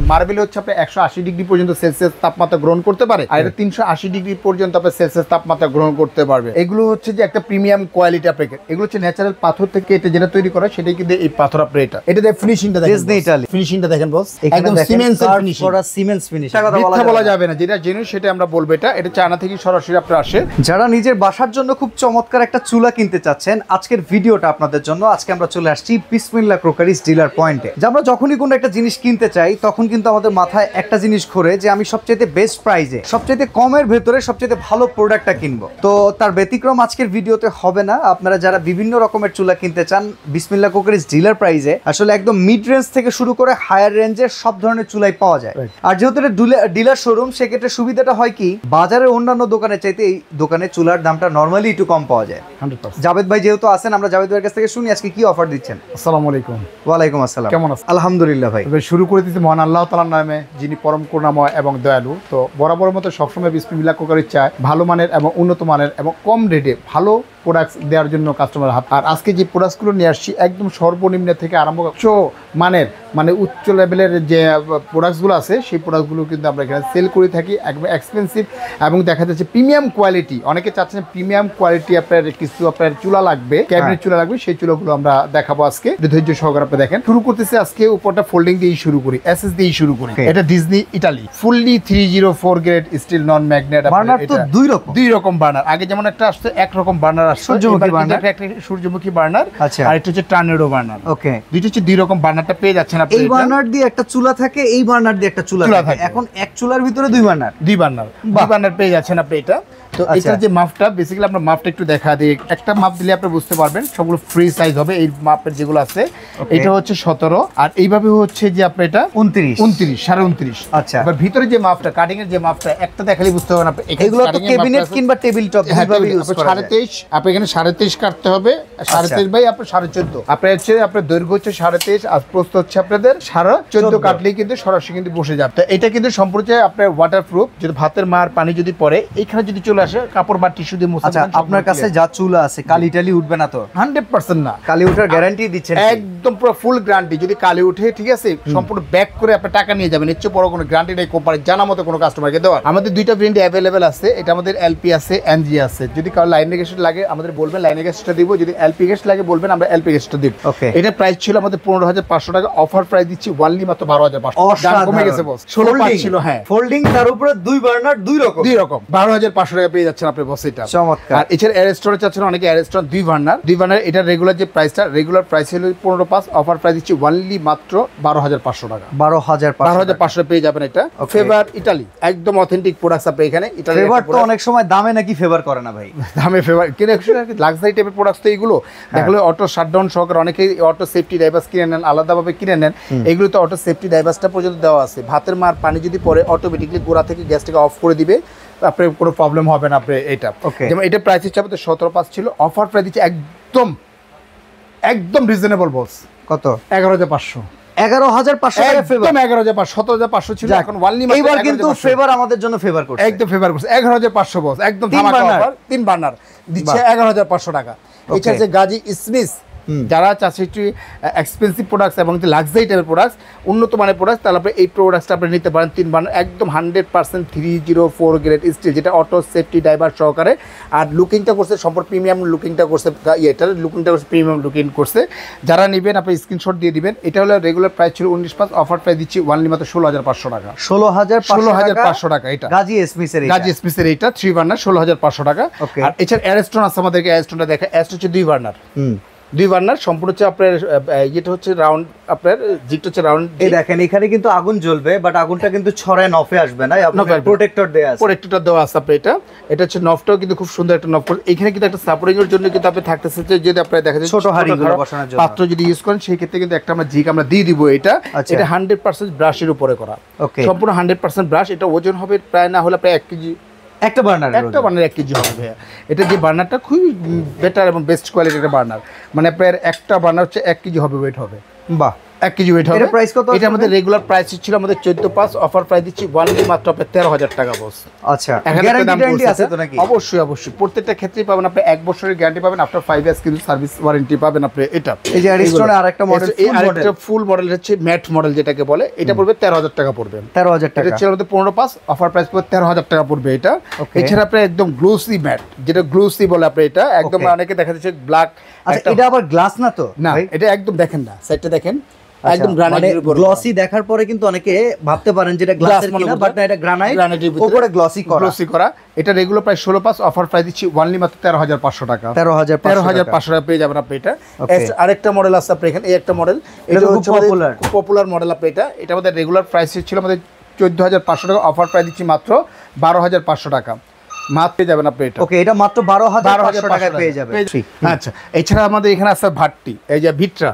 Marble হচ্ছে আপনার 180 degree পর্যন্ত সেলসিয়াস তাপমাত্রা গ্রহণ করতে পারে, আর এটা 380 ডিগ্রি পর্যন্ত আপনার সেলসিয়াস তাপমাত্রা গ্রহণ করতে পারবে। এগুলো হচ্ছে যে একটা প্রিমিয়াম কোয়ালিটি আপনাকে, এগুলো হচ্ছে ন্যাচারাল পাথর থেকে এটা যেটা তৈরি করা সেটাই কিন্তু এই পাথর আপনার এটা দিয়ে ফিনিশিংটা দেখেন, ফিনিশিংটা দেখেন বস, একদম সিমেন্টসের ফিনিশিং, পুরো সিমেন্টস ফিনিশিং, মিথ্যা বলা যাবে না, যেটা জেনুইন সেটা আমরা বলবো। এটা চায়না থেকে সরাসরি আপনার আসে। যারা নিজের বাসার জন্য খুব চমৎকার একটা চুলা কিনতে চাচ্ছেন, আজকের ভিডিওটা আপনাদের জন্য। আজকে আমরা চলে আসছি বিসমিল্লাহ ক্রোকারিজ ডিলার পয়েন্টে। যে আমরা যখনই কোনো একটা জিনিস কিনতে চাই তখন কিন্তু আমাদের মাথায় একটা জিনিস ঘোরে যে আমি সবচেয়ে বেস্ট প্রাইজে, সবচেয়ে কমের ভেতরে সবচেয়ে ভালো প্রোডাক্টটা কিনবো। তো তার ব্যতিক্রম আজকের ভিডিওতে হবে না। আপনারা যারা বিভিন্ন রকমের চুলা কিনতে চান বিসমিল্লাহ ক্রোকারিজ ডিলার প্রাইজে, আসলে একদম মিড রেঞ্জ থেকে শুরু করে হায়ার রেঞ্জের সব ধরনের চুলাই পাওয়া যায়। আর যেহেতু এটা ডিলার শোরুম, সেক্ষেত্রে সুবিধাটা হয় কি, বাজারের অন্যান্য দোকানের চাইতে এই দোকানে চুলার দামটা নরমালি একটু কম পাওয়া যায়। 100%। জাভেদ ভাই যেহেতু আছেন, আমরা জাভেদ ভাইয়ের কাছ থেকে শুনি আজকে কি অফার দিচ্ছেন। আসসালামু আলাইকুম। ওয়ালাইকুম আসসালাম। কেমন আছেন? আলহামদুলিল্লাহ ভাই। এবার শুরু করে দিচ্ছি মহান আল্লাহ তাআলার নামে, যিনি পরম করুণাময় এবং দয়ালু। তো বরাবর মতো সবসময় বিসমিল্লাহ ক্রোকারিজ চায় ভালো মানের এবং উন্নত মানের এবং কম রেটে ভালো প্রোডাক্টস দেওয়ার জন্য কাস্টমার হাত। আর আজকে যে প্রোডাক্টসগুলো নিয়ে আসছি একদম সর্বনিম্ন থেকে আরম্ভ উচ্চ মানের, মানে উচ্চ লেভেলের যে প্রোডাক্টসগুলো আছে সেই প্রোডাক্টগুলো কিন্তু আমরা এখানে সেল করে থাকি, একদম এক্সপেন্সিভ এবং দেখা যাচ্ছে প্রিমিয়াম কোয়ালিটি। অনেকে চাচ্ছেন প্রিমিয়াম কোয়ালিটি আপনার কিছু আপনার চুলা লাগবে, ক্যাবিনেট চুলা লাগবে, সেই চুলাগুলো আমরা দেখাবো আজকে। ধৈর্য সহকারে আপনি দেখেন। শুরু করতেছি আজকে উপরটা ফোল্ডিং দিয়েই শুরু করি, এসএস দিয়েই শুরু করি। এটা Disney Italy fully 304 grade steel non magnet. Burner তো দুই রকম বার্নার, আগে যেমন একটা আসছে একরকম বার্নার আসছে সূর্যমুখী বার্নার, একটা সূর্যমুখী বার্নার, আর এটা হচ্ছে টর্নেডো বার্নার। ওকে, দুইটা হচ্ছে দুই রকম বার্নারটা পেয়ে যাচ্ছেন আপনি। এই বার্নার দিয়ে একটা চুলা থাকে, এই বার্নার দিয়ে একটা চুলা থাকে। এখন এক চুলার ভিতরে দুই বার্নার পেয়ে যাচ্ছেন আপনি এটা। তো এটা যে মাপটা বেসিক্যালি আমরা মাপটা একটু দেখা দিই, একটা মাপ দিলে আপনি বুঝতে পারবেন সবগুলো ফ্রি সাইজ হবে। এই মাপের যেগুলো আছে এটা হচ্ছে 17, আর এইভাবে হচ্ছে যে আপনি এটা 29 29.5। আচ্ছা, এবার ভিতরে যে মাপটা, কাটিং এর যে মাপটা একটা দেখালে বুঝতে পারবেন আপনি। এগুলো তো ক্যাবিনেট কিংবা টেবিল টপ এইভাবে ইউজ করা যায়। 23.5 আপনি এখানে 23.5 কাটতে হবে, 23.5 বাই আপনার 14.5। আপনার হচ্ছে আপনার দৈর্ঘ্য হচ্ছে 23.5 আর প্রস্থ হচ্ছে আপনাদের 14.5 কাটলেই কিন্তু সরাসরি কিন্তু বসে যাবে। তো এটা কিন্তু সম্পূর্ণ আপনার ওয়াটারপ্রুফ, যদি ভাতের মার পানি যদি পড়ে এইখানে যদি চলে আসে কাপড় বা টিস্যু দিয়ে মুছে। আচ্ছা, আপনার কাছে যা চুলা আছে কালি টালি উঠবে না তো? 100% না, কালি ওঠার গ্যারান্টি দিচ্ছেন? একদম পুরো ফুল গ্যারান্টি। যদি কালি উঠে ঠিক আছে সম্পূর্ণ ব্যাক করে আপনি টাকা নিয়ে যাবেন, এর চেয়ে বড় কোনো গ্যারান্টি নেই কোম্পানি জানা মতো কোনো কাস্টমারকে দেওয়ার। আমাদের দুইটা ব্র্যান্ড অ্যাভেলেবেল আছে, এটা আমাদের এলপি আছে, এনজি আছে। যদি কারো লাইন গ্যাস লাগে আমাদের বলবেন, লাইন গ্যাসটা দিব। যদি এলপি গ্যাস লাগে বলবেন, আমরা এলপি গ্যাসটা দিব। এটা প্রাইস ছিল আমাদের 15,500 টাকা, অফার প্রাইস দিচ্ছি ওয়ানলি মাত্র 12,500। দাম কমে গেছে বস, 16 ছিল। হ্যাঁ, ফোল্ডিং, তার উপরে দুই বার্নার, দুই রকম 12,500 টাকা পেয়ে যাচ্ছেন আপনি বস। এটা চমৎকার। আর এছাড়া এয়ার স্টোরেজ চাচ্ছেন অনেকে, এয়ার স্টোর দুই বার্নার। এটা রেগুলার যে প্রাইসটা, রেগুলার প্রাইস হলো 15,500, অফার প্রাইস দিচ্ছি ওয়ানলি মাত্র 12,500 টাকা। 12,500 পেয়ে যাবেন। এটা ফেভার ইটালি, একদম অথেন্টিক প্রোডাক্টস আপনি এখানে। ফেভার তো অনেক সময় দামে নাকি ফেভার করে না ভাই? দামে ফেভার কিনে লাক্সারি টাইপের প্রোডাক্টস তো এইগুলো। দেখলে অটো শাটডাউন সহকারে অনেকেই অটো সেফটি ডাইভার্স কিনে নেন, আলাদাভাবে কিনে নেন। এগুলো তো অটো সেফটি ডাইভার্সটা পর্যন্ত দেওয়া আছে। ভাতের মার পানি যদি পড়ে অটোমেটিকলি গোড়া থেকে গ্যাসটাকে অফ করে দিবে, আপনার কোনো প্রবলেম হবে না। আপনি এটা যেমন এটা প্রাইস হচ্ছে আমাদের 17,500 ছিল, অফার প্রাইস দিচ্ছে একদম রিজনেবল বস। কত? 11,500। 11,500 টাকা ফেভার। 11,500, 17,500 ছিল, এখন ওয়ানলি মাত্র। এইবার কিন্তু ফেভার আমাদের জন্য ফেভার করছে, একদম ফেভার করছে। 11,500 বস, একদম ধামাকা অফার। 3 বার্নার দিচ্ছে 11,500 টাকা। এছাড়া যে গাজী স্মিথ, যারা চাচ্ছে একটু এক্সপেন্সিভ প্রোডাক্টস এবং লাক্সারি টাইপের প্রোডাক্টস, উন্নত মানের প্রোডাক্টস, তাহলে আপনি এই প্রোডাক্টসটা আপনি নিতে পারেন। 3 বার্নার, একদম 100% 304 গ্রেড স্টিল, যেটা অটো সেফটি ডাইভার সহকারে। আর লুকিংটা করছে সম্পূর্ণ প্রিমিয়াম লুকিংটা করছে, এটার লুকিংটা করছে প্রিমিয়াম লুকিং করছে। যারা নেবেন আপনি স্ক্রিনশট দিয়ে দিবেন। এটা হলো রেগুলার প্রাইস ছিল 19,500, অফার প্রাইস দিচ্ছি ওয়ানলি মাত্র 16,500 টাকা। 16,500 টাকা। এটা গাজী স্মিথের এইটা 3 বার্নার 16,500 টাকা। আর এছাড়া এয়ারস্টোন আছে আমাদেরকে, এয়ারস্টোনটা দেখা। এয়ারস্টোন হচ্ছে 2 বার্নার, 2 বার্নার সম্পূর্ণ হচ্ছে আপনার। এটা হচ্ছে রাউন্ড, আপনার জিগটা হচ্ছে রাউন্ড। এই দেখেন এখানে কিন্তু আগুন জ্বলবে, বাট আগুনটা কিন্তু ছড়ায় নফে আসবে না, আপনার প্রোটেক্টর দেয়া আছে। প্রোটেক্টরটা দেওয়া আছে আপনি। এটা হচ্ছে নফটাও কিন্তু খুব সুন্দর একটা নফ। এখানে কিন্তু একটা সাপোর্টিং এর জন্য কিন্তু আপনি থাকতেছে যে যদি আপনি দেখা যায় ছোট হাঁড়িগুলো বসানোর জন্য পাত্র যদি ইউজ করেন, সেই ক্ষেত্রে কিন্তু একটা আমরা জিগ আমরা দিয়ে দিব। এটা 100% ব্রাশের উপরে করা, সম্পূর্ণ 100% ব্রাশ। এটা ওজন হবে প্রায় না হলে প্রায় 1 কেজি। একটা বার্নার 1 কেজি হবে ভাইয়া। এটা যে বার্নারটা খুবই বেটার এবং বেস্ট কোয়ালিটির একটা বার্নার, মানে আপনার একটা বার্নার হচ্ছে 1 কেজি হবে, ওয়েট হবে। বাহ, 1 কেজি ওয়েট হবে। এর প্রাইস কত? এটা আমাদের রেগুলার প্রাইস ছিল আমাদের 14,500, অফার প্রাইস দিচ্ছি ওয়ানলি মাত্র আপনার 13,000 টাকা বস। আচ্ছা, গ্যারান্টি আছে তো নাকি? অবশ্যই অবশ্যই, প্রত্যেকটা ক্ষেত্রেই পাবেন আপনি 1 বছরের গ্যারান্টি পাবেন, আফটার 5 ইয়ার্স কিন্তু সার্ভিস ওয়ারেন্টি পাবেন আপনি। এটা এই যে অ্যারিস্টনে আরেকটা মডেল, আরেকটা ফুল মডেল হচ্ছে ম্যাট মডেল যেটাকে বলে, এটা পড়বে 13,000 টাকা পড়বে। 13,000 টাকা। এটা ছিল আমাদের 15,500, অফার প্রাইস পড়বে 13,000 টাকা পড়বে এটা। এছাড়া আপনি একদম গ্লোসি ম্যাট, যেটা গ্লোসি বলে আপনি, এটা একদম অনেকে দেখা যাচ্ছে ব্ল্যাক। আচ্ছা, এটা আবার গ্লাস না তো? না, এটা একদম দেখেন না, সাইডটা দেখেন একদম গ্রানাইটের উপর। গ্লসি দেখার পরে কিন্তু অনেকে ভাবতে পারেন যে এটা গ্লাসের কিনা, বাট না, এটা গ্রানাইটের উপরে গ্লসি করা। এটা রেগুলার প্রাইস 16,500, অফার প্রাইস দিচ্ছি ওয়ানলি মাত্র 13,500 টাকা। 13,500 টাকা পেয়ে যাবেন আপনি এটা। আরেকটা মডেল আছে আপনি এখানে, এই একটা মডেল, এটা খুব পপুলার মডেল আপনি। এটা আমাদের রেগুলার প্রাইস ছিল আমাদের 14,500 টাকা, অফার প্রাইস দিচ্ছি মাত্র 12,500 টাকা। মাত্র পেয়ে যাবেন আপনি এটা। ওকে, এটা মাত্র 12,500 টাকায় পেয়ে যাবেন। আচ্ছা, এছাড়া আমাদের এখানে আছে ভাট্টি, এই যে ভিট্রা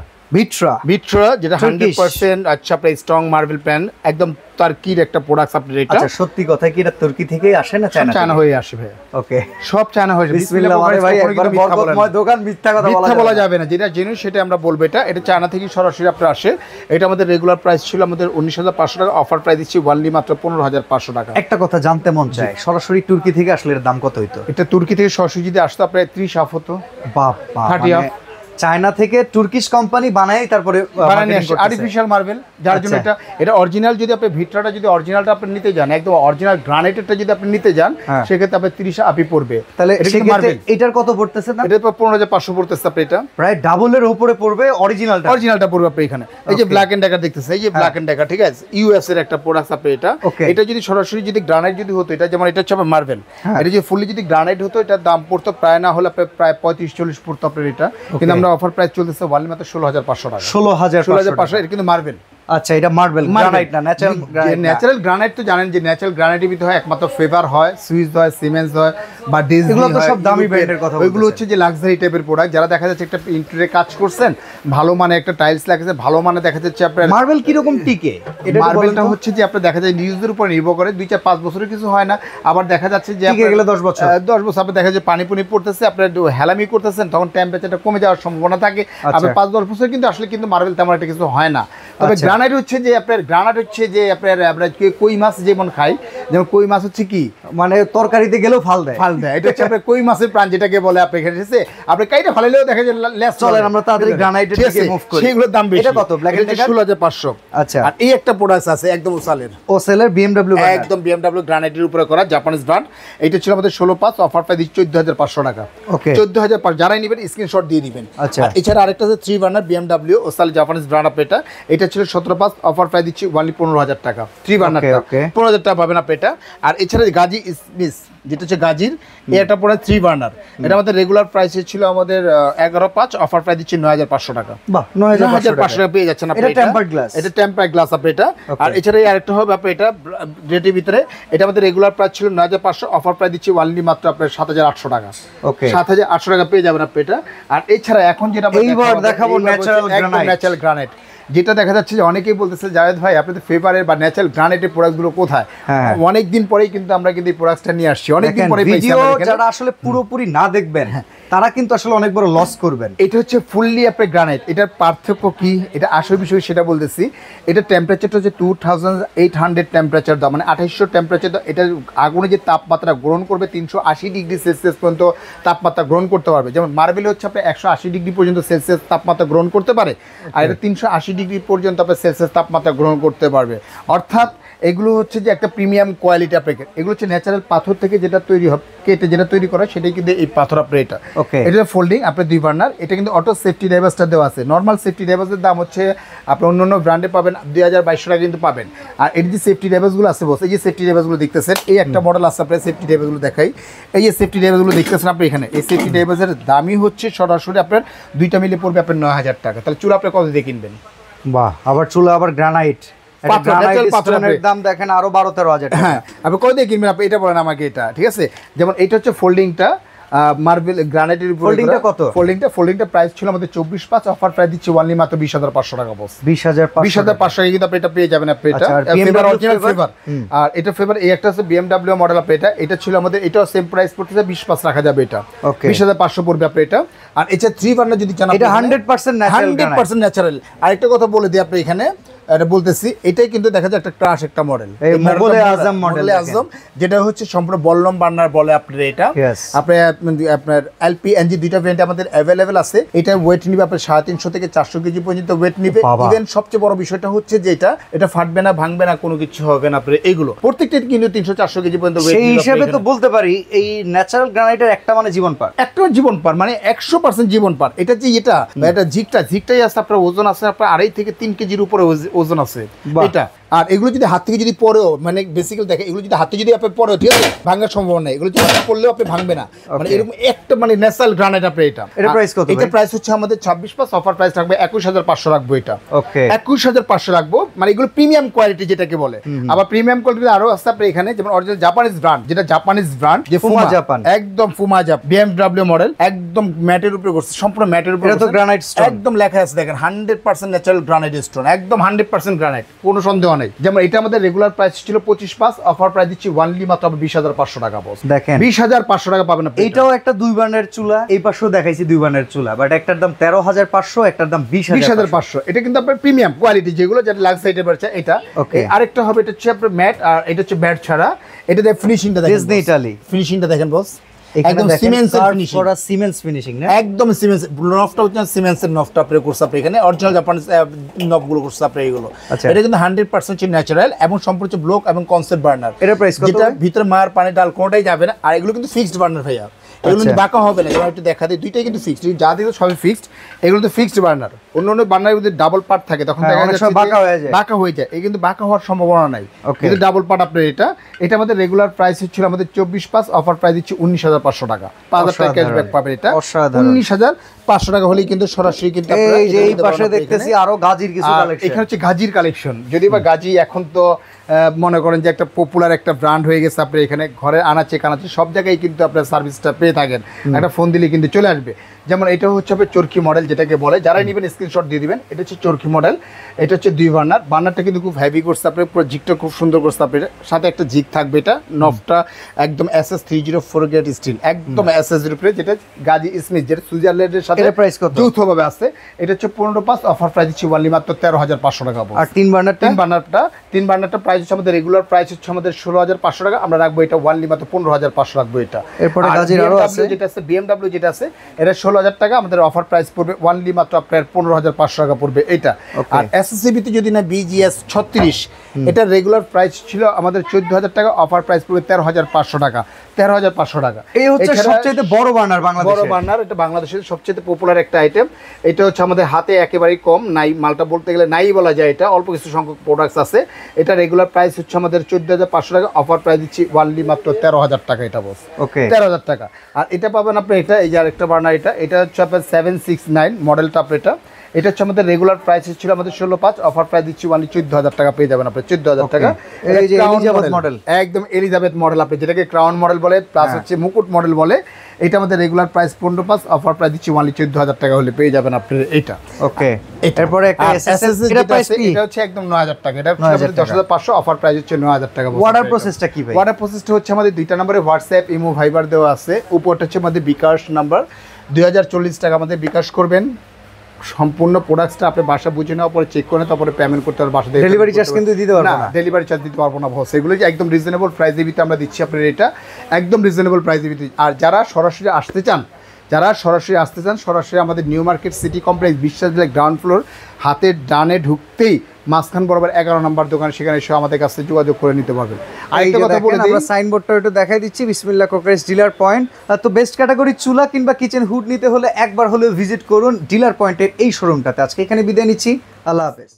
যেটা 100% আচ্ছা আপনার স্ট্রং মার্বেল প্যান, একদম টার্কির একটা প্রোডাক্ট আপনার এটা। আচ্ছা, সত্যি কথা কি এটা তুর্কি থেকেই আসে না চায়না হয়ে আসে ভাই? ওকে, সব চায়না হয়ে আসে। বিসমিল্লাহ ভাই, একবার বরকতময় দোকান, মিথ্যা কথা বলা যাবে না, যেটা জেনুইন সেটা আমরা বলবো। এটা চায়না থেকে সরাসরি আপনার আসে। এটা আমাদের রেগুলার প্রাইস ছিল আমাদের 19,500 টাকা, অফার প্রাইস দিচ্ছি ওয়ানলি মাত্র 15,500 টাকা। একটা কথা জানতে মন চায়, সরাসরি তুর্কি থেকে আসলে এর দাম কত হইতো? এটা তুর্কি থেকে সরাসরি যদি আসতো আপনার 30 অফ হতো। বাবা, 30 অফ। চায়না থেকে তুর্কিশ কোম্পানি বানায় তারপরে আর্টিফিশিয়াল মার্বেল, যার জন্য এটা অরিজিনাল। যদি আপনি ভিট্রাটা যদি অরিজিনালটা আপনি নিতে যান, একদম অরিজিনাল গ্রানাইটেরটা যদি আপনি নিতে যান, সেক্ষেত্রে আপনি 30 আপই পড়বে। তাহলে এটার কত পড়তেছে না? এটা 15,500 পড়তেছে আপনি। এটা প্রায় ডাবলের উপরে পড়বে। অরিজিনালটা পড়বে আপনি এখানে। এই যে ব্ল্যাক এন্ড ডেকার দেখতেছেন, এই যে ব্ল্যাক এন্ড ডেকার, ঠিক আছে, ইউএস এর একটা প্রোডাক্ট আপনি। এটা যদি সরাসরি যদি গ্রানাইট যদি হতো, এটা যেমন এটা হচ্ছে মার্বেল, এটা যদি ফুললি যদি গ্রানাইট হতো, এটার দাম পড়তো প্রায় না হলে প্রায় 35-40 পড়তো আপনার এটা। কিন্তু আমরা অফার প্রাইস চলতেছে ওয়ানলি মাত্র 16,500 টাকা। 16,500। এটা কিন্তু মার্বেল। আচ্ছা, এটা মার্বেল, গ্রানাইট না, ন্যাচারাল গ্রানাইট। তো জানেন যে ন্যাচারাল গ্রানাইটের ভিতরে হয় একমাত্র ফেভার হয়, সুইস হয়, সিমেন্স হয়, বা ডিজনি, এগুলো তো সব দামি ব্র্যান্ডের কথা। ওইগুলো হচ্ছে যে লাক্সারি টাইপের প্রোডাক্ট। যারা দেখা যাচ্ছে একটা ইন্টেরিয়রে কাজ করছেন, ভালো মানে একটা টাইলস লাগছে, ভালো মানে দেখা যাচ্ছে আপনার মার্বেল কি রকম টিকে? এটা মার্বেলটা হচ্ছে যে আপনার দেখা যায় নিউজের উপর নির্ভর করে, 2-4-5 বছরের কিছু হয় না। আবার দেখা যাচ্ছে যে টিকে গেলে 10 বছর আপনি দেখা যায় পানি পড়তেছে, আপনার হেলামি করতেছেন, তখন টেম্পারেচারটা কমে যাওয়ার সম্ভাবনা থাকে। আপনার 5-10 বছর কিন্তু আসলে কিন্তু মার্বেল তেমন একটা কিছু হয় না। তবে গ্রানাইট হচ্ছে যে আপনার আমরা কই মাছ যেমন খাই, যেমন কই মাছ হচ্ছে কি মানে তরকারিতে গেলেও ফাল দেয়। এটা হচ্ছে আপনার কই মাছের প্রাণ যেটাকে বলে আপনি এখানে এসে আপনি কাইটা ফালাইলেও দেখা যায় লেস চলেন আমরা তাড়াতাড়ি গ্রানাইটের দিকে মুভ করি। সেগুলোর দাম বেশি। এটা কত? Black and Decker 16,500। আচ্ছা, আর এই একটা প্রোডাক্ট আছে একদম ওসালের BMW, একদম BMW গ্রানাইটের উপরে করা জাপানিজ ব্র্যান্ড। এটা ছিল আমাদের 16,500, অফার প্রাইস 14,500 টাকা। ওকে, 14,500 যারাই নেবেন স্ক্রিনশট দিয়ে দিবেন। আচ্ছা, এছাড়া আরেকটা আছে 3 বার্নার BMW ওসাল জাপানিজ ব্র্যান্ড আপনি। এটা ছিল 17,500, অফার প্রাইস দিচ্ছি ওয়ানলি 15,000 টাকা। 3 বার্নারটা 15,000 টাকা পাবেন আপনি এটা। আর এছাড়া গাজি স্মিথ যেটা হচ্ছে গাজির, এই একটা পড়ে 3 বার্নার। এটা আমাদের রেগুলার প্রাইসে ছিল আমাদের 11,500, অফার প্রাইস দিচ্ছি 9,500 টাকা। বাহ, 9,500 টাকা পেয়ে যাচ্ছেন আপনি। এটা টেম্পারড গ্লাস, এটা টেম্পারড গ্লাস আপনি এটা। আর এছাড়া এই আরেকটা হবে আপনি এটা রেটের ভিতরে। এটা আমাদের রেগুলার প্রাইস ছিল 9,500, অফার প্রাইস দিচ্ছি ওয়ানলি মাত্র আপনার 7,800 টাকা। ওকে, 7,800 টাকা পেয়ে যাবেন আপনি এটা। আর এছাড়া এখন যেটা এইবার দেখাবো ন্যাচারাল গ্রানাইট, যেটা দেখা যাচ্ছে যে অনেকেই বলতেছে জায়েদ ভাই আপনাদের ফেভারের বা ন্যাচারাল গ্রানাইটের প্রোডাক্টগুলো কোথায়? অনেকদিন পরেই কিন্তু আমরা কিন্তু এই প্রোডাক্টটা নিয়ে আসছি। অনেকদিন পরে ভিডিও যারা আসলে পুরোপুরি না দেখবেন তারা কিন্তু আসলে অনেক বড় লস করবেন। এটা হচ্ছে ফুললি আপনার গ্রানাইট। এটার পার্থক্য কি, এটা আসল বিষয় সেটা বলতেছি। এটা টেম্পারেচারটা হচ্ছে 2800 টেম্পারেচার দাও, মানে 2800 টেম্পারেচার দাও। এটা আগুনে যে তাপমাত্রা গ্রহণ করবে 380 ডিগ্রি সেলসিয়াস পর্যন্ত তাপমাত্রা গ্রহণ করতে পারবে। যেমন মার্বেল হচ্ছে আপনার 180 ডিগ্রি পর্যন্ত সেলসিয়াস তাপমাত্রা গ্রহণ করতে পারে, আর এটা 380 ডিগ্রি পর্যন্ত আপনার সেলসিয়াস তাপমাত্রা গ্রহণ করতে পারবে। অর্থাৎ এগুলো হচ্ছে যে একটা প্রিমিয়াম কোয়ালিটি আপনাকে। এগুলো হচ্ছে ন্যাচারাল পাথর থেকে যেটা তৈরি হবে, কেটে যেটা তৈরি করা, সেটাই কিন্তু এই পাথর আপনার এটা। এটা ফোল্ডিং আপনার 2 বার্নার। এটা কিন্তু অটো সেফটি ড্রাইভার্সটা দেওয়া আছে। নর্মাল সেফটি ড্রাইভার্সের দাম হচ্ছে আপনি অন্য ব্র্যান্ডে পাবেন 2,200 টাকা কিন্তু পাবেন। আর এর যে সেফটি ড্রাইভার্সগুলো আছে বস, এই যে সেফটি ড্রাইভার্সগুলো দেখতেছেন, এই একটা মডেল আছে আপনার সেফটি ড্রাইভার্সগুলো দেখাই। এই যে সেফটি ড্রাইভার্সগুলো দেখতেছেন আপনি এখানে, এই সেফটি ড্রাইভার্সের দামই হচ্ছে সরাসরি আপনার 2টা মিলে পড়বে আপনার 9,000 টাকা। তাহলে চুলা আপনি কত দিয়ে কিনবেন? বাহ, আবার চুলা আবার গ্রানাইট, পাথরের দাম দেখেন আরো 12-13 হাজার টাকা। হ্যাঁ, আপনি কত দিয়ে কিনবেন আপনি এটা বলেন আমাকে। এটা ঠিক আছে, যেমন এটা হচ্ছে ফোল্ডিংটা মার্বেল গ্রানাইটের উপরে ফোল্ডিংটা কত? ফোল্ডিংটা প্রাইস ছিল আমাদের 24,500, অফার প্রাইস দিচ্ছি ওয়ানলি মাত্র 20,500 টাকা বস। 20,500 টাকা কিন্তু আপনি এটা পেয়ে যাবেন আপনি এটা আচ্ছা, আর favour BMW original favour? Favour. আর এটা ফেভার এই একটা আছে BMW মডেল আপনি এটা ছিল আমাদের, এটাও সেম প্রাইস পড়তেছে 20,500 রাখা যাবে এটা। Okay. 20,500 পড়বে আপনি এটা। আর এটা 3 বার্নার যদি চান এটা 100% ন্যাচারাল 100% ন্যাচারাল। আরেকটা কথা বলে দিই আপনি এখানে, এটা বলতেছি, এটাই কিন্তু দেখা যায় একটা ক্রাশ একটা মডেল, এই মোগলে আজম মডেল আজম, যেটা হচ্ছে সম্পূর্ণ বল্লম বার্নার বলে আপনার এটা। Yes. আপনার এলপি এনজি দুইটা ভেরিয়েন্ট আমাদের অ্যাভেলেবেল আছে। এটা ওয়েট নিবে আপনার 350 থেকে 400 কেজি পর্যন্ত ওয়েট নিবে। ইভেন সবচেয়ে বড় বিষয়টা হচ্ছে যে এটা ফাটবে না, ভাঙবে না, কোনো কিছু হবে না আপনার এইগুলো। প্রত্যেকটা কিন্তু 300-400 কেজি পর্যন্ত ওয়েট সেই নিবে। হিসেবে তো বলতে পারি এই ন্যাচারাল গ্রানাইটের একটা মানে জীবন পার, একটা জীবন পার, মানে 100% জীবন পার। এটা যে এটা ঝিকটাই আছে আপনার, ওজন আছে আপনার 2.5 থেকে 3 কেজির উপরে ওজন আছে এটা। আর এগুলো যদি হাত থেকে যদি পরেও, মানে বেসিক্যালি দেখে এগুলো যদি হাতে যদি আপনি পরেও, ঠিক আছে, ভাঙার সম্ভাবনা নেই। এগুলো যদি হাতে পড়লেও আপনি ভাঙবে না, মানে এরকম একটা মানে ন্যাচারাল গ্রানাইট আপনি এটা। এটা প্রাইস কত? এটা প্রাইস হচ্ছে আমাদের 26,500, অফার প্রাইস থাকবে 21,500 রাখবো এটা। ওকে, 21,500 রাখবো। মানে এগুলো প্রিমিয়াম কোয়ালিটি যেটাকে বলে। আবার প্রিমিয়াম কোয়ালিটি আরো আছে আপনার এখানে, যেমন অরিজিনাল জাপানিজ ব্র্যান্ড, যেটা জাপানিজ ব্র্যান্ড, যে ফুমা জাপান, একদম ফুমা জাপান BMW মডেল, একদম ম্যাটের উপরে করছে, সম্পূর্ণ ম্যাটের উপরে। এটা তো গ্রানাইট স্টোন, একদম লেখা আছে দেখেন 100% ন্যাচারাল গ্রানাইট স্টোন, একদম 100% গ্রানাইট, কোনো সন্দেহ নেই। যেমন এটা আমাদের রেগুলার প্রাইস ছিল 25,500, অফার প্রাইস দিচ্ছি ওয়ানলি মাত্র 20,500 টাকা বস। দেখেন 20,500 টাকা পাবেন আপনি। এইটাও একটা 2 বার্নারের চুলা, এই পাশেও দেখাইছি 2 বার্নারের চুলা, বাট একটার দাম 13,500, একটার দাম 20,500। এটা কিন্তু আপনার প্রিমিয়াম কোয়ালিটি, যেগুলো যেটা লাক্স সাইডে পড়ছে এটা। আরেকটা হবে এটা হচ্ছে আপনার ম্যাট, আর এটা হচ্ছে ম্যাট ছাড়া। এটা দেখেন ফিনিশিংটা দেখেন, ডিজনি ইতালি ফিনিশিংটা দেখেন বস, একদম সিমেন্টসের ফিনিশিং, করা সিমেন্টস ফিনিশিং না, একদম সিমেন্টস। নফটা হচ্ছে সিমেন্টসের নফটা আপনি করছে আপনি এখানে, অরিজিনাল জাপানিজ নফগুলো করছে আপনি এগুলো। এটা কিন্তু 100% ন্যাচারাল এবং সম্পূর্ণ ব্লক এবং কনসেপ্ট বার্নার। এটা প্রাইস কত? যেটা ভিতরে মার পানি ডাল কোনটাই যাবে না। আর এগুলো কিন্তু ফিক্সড বার্নার ভাইয়া, এগুলো কিন্তু বাঁকা হবে না। এবার একটু দেখা দিই, দুইটাই কিন্তু ফিক্সড, যা দিলে সবই ফিক্সড। এগুলো তো ফিক্সড বার্নার। অন্য বার্নারের মধ্যে ডাবল পার্ট থাকে, তখন দেখা যাচ্ছে বাঁকা হয়ে যায়। এই কিন্তু বাঁকা হওয়ার সম্ভাবনা নাই, কিন্তু ডাবল পার্ট আপনার এটা আমাদের রেগুলার প্রাইস ছিল আমাদের 24,500, অফার প্রাইস দিচ্ছি 19,500 টাকা। 5,000 টাকা ক্যাশব্যাক পাবেন এটা। 19,500 টাকা হলেই কিন্তু সরাসরি কিন্তু এই পাশে দেখতেছি আরো গাজির কিছু কালেকশন। এখানে হচ্ছে গাজির কালেকশন। যদি বা গাজি এখন তো মনে করেন যে একটা পপুলার একটা ব্র্যান্ড হয়ে গেছে। আপনি এখানে ঘরে আনাচে কানাচে সব জায়গায় কিন্তু আপনার সার্ভিসটা পেয়ে থাকেন, একটা ফোন দিলে কিন্তু চলে আসবে। যেমন এটা হচ্ছে আপনার চরকি মডেল যেটাকে বলে, যারাই নেবেন স্ক্রিনশট দিয়ে দিবেন। এটা হচ্ছে চরকি মডেল, এটা হচ্ছে 2 বার্নার। বার্নারটা কিন্তু খুব হেভি করছে আপনার, পুরো জিগটা খুব সুন্দর করছে আপনার, সাথে একটা জিগ থাকবে। এটা নফটা একদম SS304 গ্রেড স্টিল, একদম SS এর উপরে, যেটা গাজি স্মিথ, যেটা সুইজারল্যান্ডের সাথে প্রাইস কত? যৌথভাবে আছে। এটা হচ্ছে 15,500, অফার প্রাইস দিচ্ছি ওয়ানলি মাত্র 13,500 টাকা। আর 3 বার্নারটা প্রাইস হচ্ছে আমাদের রেগুলার প্রাইস হচ্ছে আমাদের 16,500 টাকা। আমরা রাখবো এটা ওয়ানলি মাত্র 15,500 রাখবো এটা। এরপরে গাজির আরো আছে, যেটা আছে BMW যেটা আছে, এটা 16,000 টাকা। আমাদের অফার প্রাইস পড়বে ওয়ানলি মাত্র আপনার 15,500 টাকা পড়বে এটা। আর SSCB তে যদি না BGS 36, এটা রেগুলার প্রাইস ছিল আমাদের 14,000 টাকা, অফার প্রাইস পড়বে 13,500 টাকা। 13,500 টাকা। এই হচ্ছে সবচেয়ে বড় বার্নার বাংলাদেশে। বড় বার্নার, এটা বাংলাদেশের সবচেয়ে পপুলার একটা আইটেম। এটা হচ্ছে আমাদের হাতে একেবারেই কম, নাই মালটা বলতে গেলে নাই বলা যায়। এটা অল্প কিছু সংখ্যক প্রোডাক্টস আছে। এটা রেগুলার প্রাইস হচ্ছে আমাদের 14,500 টাকা, অফার প্রাইস দিচ্ছি ওয়ানলি মাত্র 13,000 টাকা এটা বস। ওকে, 13,000 টাকা। আর এটা পাবেন আপনি এটা, এই যে আরেকটা বার্নার, এটা হচ্ছে আপনার 769 মডেলটা আপনি এটা হচ্ছে আমাদের রেগুলার প্রাইস ছিল আমাদের 16,500, অফার প্রাইস দিচ্ছি ওয়ানলি 14,000 টাকা পেয়ে যাবেন আপনি, 14,000 টাকা। এই যে এলিজাবেথ মডেল, একদম এলিজাবেথ মডেল আপনি যেটাকে ক্রাউন মডেল বলে, প্লাস হচ্ছে মুকুট মডেল বলে। এটা আমাদের রেগুলার প্রাইস 15,500, অফার প্রাইস দিচ্ছি ওয়ানলি 14,000 টাকা হলে পেয়ে যাবেন আপনি এটা। ওকে, এরপরে একটা SSS, এটা প্রাইস কি? এটা হচ্ছে একদম 9,000 টাকা। এটা হচ্ছে আমাদের 10,500, অফার প্রাইস হচ্ছে 9,000 টাকা। অর্ডার প্রসেসটা কি ভাই? অর্ডার প্রসেসটা হচ্ছে আমাদের দুইটা নম্বরে হোয়াটসঅ্যাপ, ইমো, ভাইবার দেওয়া আছে। উপরটা হচ্ছে আমাদের বিকাশ নাম্বার, 2040 টাকা আমাদের বিকাশ করবেন। সম্পূর্ণ প্রোডাক্টসটা আপনি বাসা বুঝে নেওয়ার পরে চেক করে তারপরে পেমেন্ট করতে হবে। বাসা ডেলিভারি চার্জ কিন্তু দিতে পারবো না, ডেলিভারি চার্জ দিতে পারবো না বস। এগুলো যে একদম রিজনেবল প্রাইসের ভিতরে আমরা দিচ্ছি আপনার, এটা একদম রিজনেবল প্রাইসের ভিতরে। আর যারা সরাসরি আসতে চান, সরাসরি আমাদের নিউ মার্কেট সিটি কমপ্লেক্স বিশ্বাস বিল্ডিং গ্রাউন্ড ফ্লোর, হাতের ডানে ঢুকতেই মাঝখান বরাবর 11 নম্বর দোকান, সেখানে এসে আমাদের কাছে যোগাযোগ করে নিতে পারবেন। আরেকটা কথা বলে দিই, আমরা সাইনবোর্ডটা একটু দেখাই দিচ্ছি, বিসমিল্লাহ ক্রকারিজ ডিলার পয়েন্ট। তো বেস্ট ক্যাটাগরি চুলা কিংবা কিচেন হুড নিতে হলে একবার হলেও ভিজিট করুন ডিলার পয়েন্টের এই শোরুমটাতে। আজকে এখানে বিদায় নিচ্ছি, আল্লাহ হাফেজ।